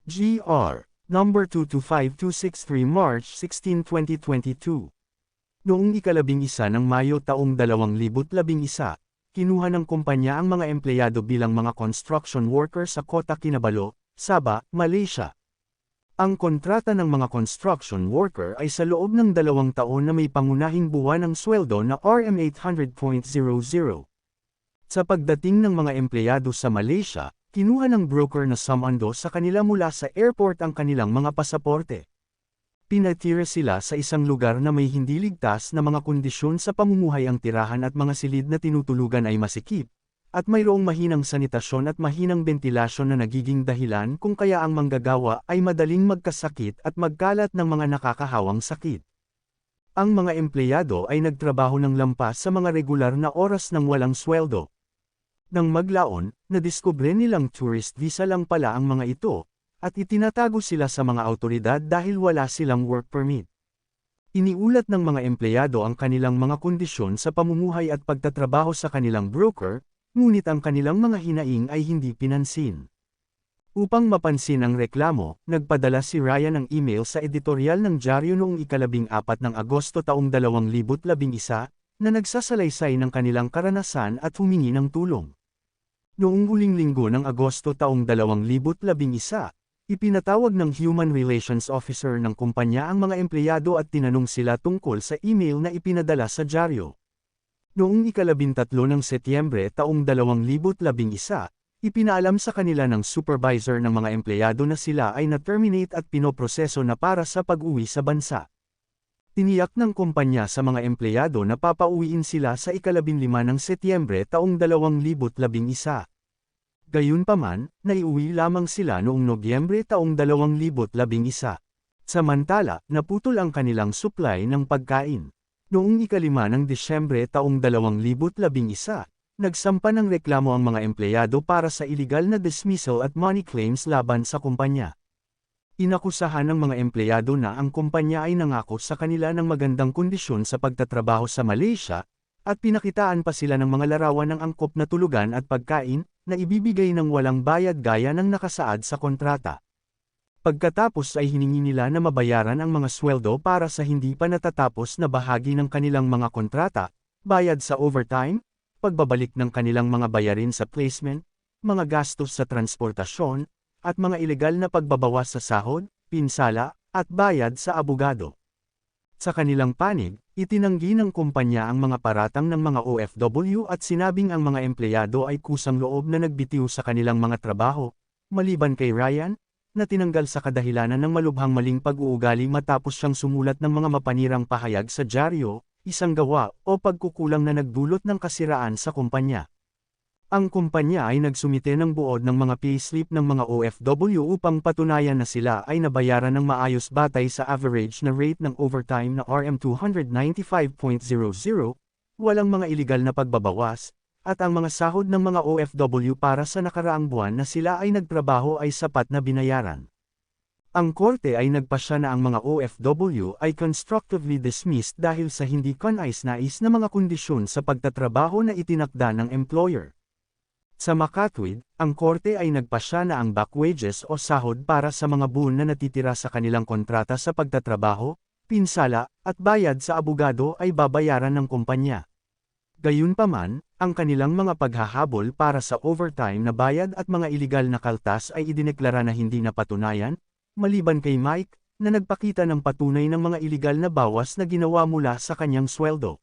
GR. Number 225263 March 16, 2022. Noong ika-11 ng Mayo taong 2011, kinuha ng kumpanya ang mga empleyado bilang mga construction worker sa Kota Kinabalu, Sabah, Malaysia. Ang kontrata ng mga construction worker ay sa loob ng 2 taon na may pangunahing buwan ng sweldo na RM800.00. Sa pagdating ng mga empleyado sa Malaysia, kinuha ng broker na sumando sa kanila mula sa airport ang kanilang mga pasaporte. Pinatira sila sa isang lugar na may hindi ligtas na mga kondisyon sa pamumuhay, ang tirahan at mga silid na tinutulugan ay masikip, at mayroong mahinang sanitasyon at mahinang bentilasyon na nagiging dahilan kung kaya ang manggagawa ay madaling magkasakit at magkalat ng mga nakakahawang sakit. Ang mga empleyado ay nagtrabaho ng lampas sa mga regular na oras ng walang sweldo. Nang maglaon, nadiskubre nilang tourist visa lang pala ang mga ito, at itinatago sila sa mga awtoridad dahil wala silang work permit. Iniulat ng mga empleyado ang kanilang mga kondisyon sa pamumuhay at pagtatrabaho sa kanilang broker, ngunit ang kanilang mga hinaing ay hindi pinansin. Upang mapansin ang reklamo, nagpadala si Ryan ng email sa editorial ng dyaryo noong ika-14 ng Agosto taong 2011 na nagsasalaysay ng kanilang karanasan at humingi ng tulong. Noong huling linggo ng Agosto taong 2011, ipinatawag ng Human Relations Officer ng kumpanya ang mga empleyado at tinanong sila tungkol sa email na ipinadala sa dyaryo. Noong ika-13 ng Setyembre taong 2011, ipinaalam sa kanila ng supervisor ng mga empleyado na sila ay na-terminate at pinoproseso na para sa pag-uwi sa bansa. Tiniyak ng kumpanya sa mga empleyado na papauwiin sila sa ika-15 ng Setyembre taong 2011. Gayunpaman, naiuwi lamang sila noong Nobyembre taong 2011. Samantala, naputol ang kanilang supply ng pagkain. Noong ika-5 ng Disyembre taong 2011, nagsampa ng reklamo ang mga empleyado para sa illegal na dismissal at money claims laban sa kumpanya. Inakusahan ng mga empleyado na ang kumpanya ay nangako sa kanila ng magandang kondisyon sa pagtatrabaho sa Malaysia, at pinakitaan pa sila ng mga larawan ng angkop na tulugan at pagkain, na ibibigay ng walang bayad gaya ng nakasaad sa kontrata. Pagkatapos ay hiningi nila na mabayaran ang mga sweldo para sa hindi pa natatapos na bahagi ng kanilang mga kontrata, bayad sa overtime, pagbabalik ng kanilang mga bayarin sa placement, mga gastos sa transportasyon, at mga ilegal na pagbabawas sa sahod, pinsala, at bayad sa abogado. Sa kanilang panig, itinanggi ng kumpanya ang mga paratang ng mga OFW at sinabing ang mga empleyado ay kusang loob na nagbitiw sa kanilang mga trabaho, maliban kay Ryan, na tinanggal sa kadahilanan ng malubhang maling pag-uugali matapos siyang sumulat ng mga mapanirang pahayag sa dyaryo, isang gawa o pagkukulang na nagdulot ng kasiraan sa kumpanya. Ang kumpanya ay nagsumite ng buod ng mga payslip ng mga OFW upang patunayan na sila ay nabayaran ng maayos batay sa average na rate ng overtime na RM295.00, walang mga iligal na pagbabawas, at ang mga sahod ng mga OFW para sa nakaraang buwan na sila ay nagtrabaho ay sapat na binayaran. Ang korte ay nagpasya na ang mga OFW ay constructively dismissed dahil sa hindi kanais-nais na mga kondisyon sa pagtatrabaho na itinakda ng employer. Sa makatwid, ang korte ay nagpasya na ang back wages o sahod para sa mga buwan na natitira sa kanilang kontrata sa pagtatrabaho, pinsala, at bayad sa abogado ay babayaran ng kumpanya. Gayunpaman, ang kanilang mga paghahabol para sa overtime na bayad at mga iligal na kaltas ay idineklara na hindi napatunayan, maliban kay Mike, na nagpakita ng patunay ng mga iligal na bawas na ginawa mula sa kanyang sweldo.